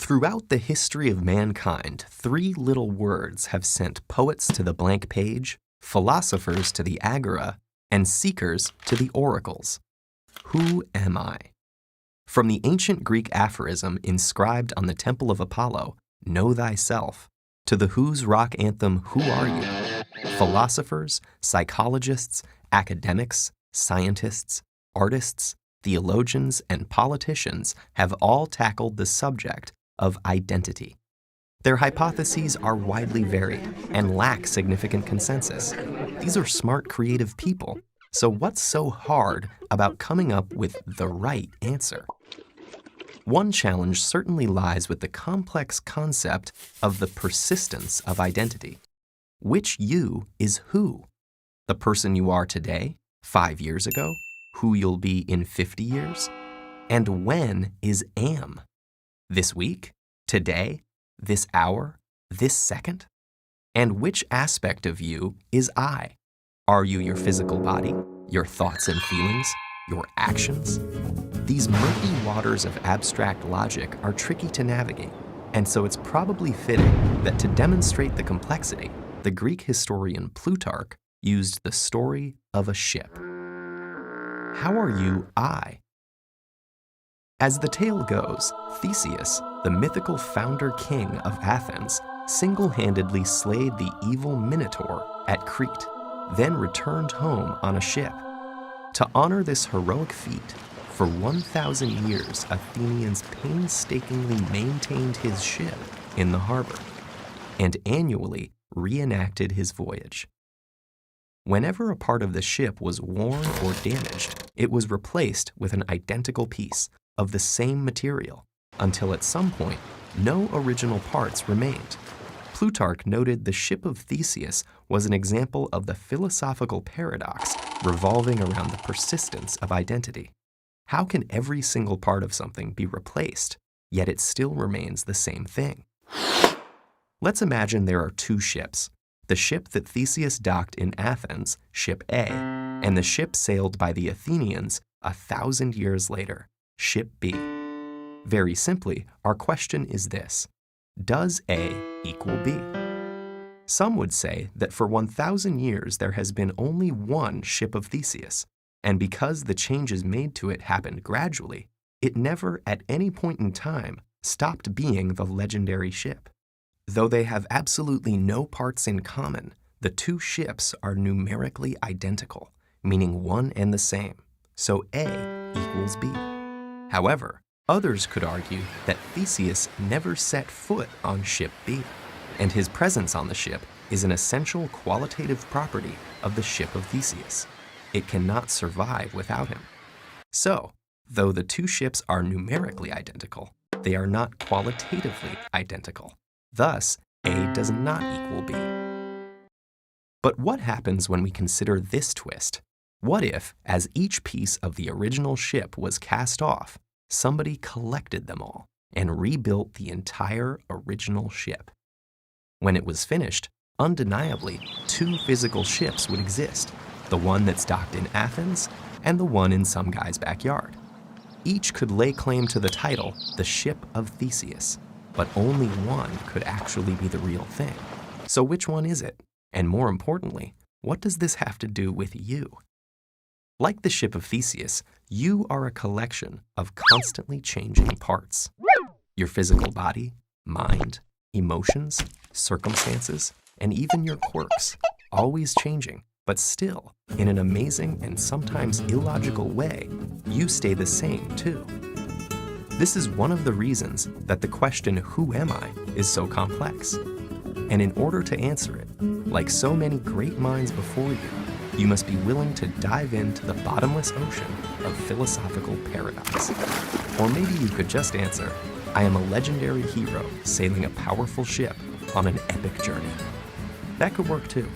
Throughout the history of mankind, three little words have sent poets to the blank page, philosophers to the agora, and seekers to the oracles. Who am I? From the ancient Greek aphorism inscribed on the Temple of Apollo, "Know thyself," to the Who's Rock anthem, "Who are you?" Philosophers, psychologists, academics, scientists, artists, theologians, and politicians have all tackled the subject of identity. Their hypotheses are widely varied and lack significant consensus. These are smart, creative people. So what's so hard about coming up with the right answer? One challenge certainly lies with the complex concept of the persistence of identity. Which you is who? The person you are today, 5 years ago, who you'll be in 50 years? And when is am? This week? Today? This hour? This second? And which aspect of you is I? Are you your physical body, your thoughts and feelings, your actions? These murky waters of abstract logic are tricky to navigate, and so it's probably fitting that to demonstrate the complexity, the Greek historian Plutarch used the story of a ship. How are you I? As the tale goes, Theseus, the mythical founder-king of Athens, single-handedly slayed the evil Minotaur at Crete, then returned home on a ship. To honor this heroic feat, for 1,000 years Athenians painstakingly maintained his ship in the harbor, and annually reenacted his voyage. Whenever a part of the ship was worn or damaged, it was replaced with an identical piece of the same material, until at some point, no original parts remained. Plutarch noted the ship of Theseus was an example of the philosophical paradox revolving around the persistence of identity. How can every single part of something be replaced, yet it still remains the same thing? Let's imagine there are two ships. The ship that Theseus docked in Athens, Ship A, and the ship sailed by the Athenians 1,000 years later, Ship B. Very simply, our question is this: does A equal B? Some would say that for 1,000 years there has been only one ship of Theseus, and because the changes made to it happened gradually, it never at any point in time stopped being the legendary ship. Though they have absolutely no parts in common, the two ships are numerically identical, meaning one and the same, so A equals B. However, others could argue that Theseus never set foot on Ship B, and his presence on the ship is an essential qualitative property of the ship of Theseus. It cannot survive without him. So, though the two ships are numerically identical, they are not qualitatively identical. Thus, A does not equal B. But what happens when we consider this twist? What if, as each piece of the original ship was cast off, somebody collected them all and rebuilt the entire original ship? When it was finished, undeniably, two physical ships would exist, the one that's docked in Athens and the one in some guy's backyard. Each could lay claim to the title, the Ship of Theseus, but only one could actually be the real thing. So which one is it? And more importantly, what does this have to do with you? Like the ship of Theseus, you are a collection of constantly changing parts. Your physical body, mind, emotions, circumstances, and even your quirks, always changing, but still, in an amazing and sometimes illogical way, you stay the same too. This is one of the reasons that the question, who am I, is so complex. And in order to answer it, like so many great minds before you, you must be willing to dive into the bottomless ocean of philosophical paradox. Or maybe you could just answer, I am a legendary hero sailing a powerful ship on an epic journey. That could work too.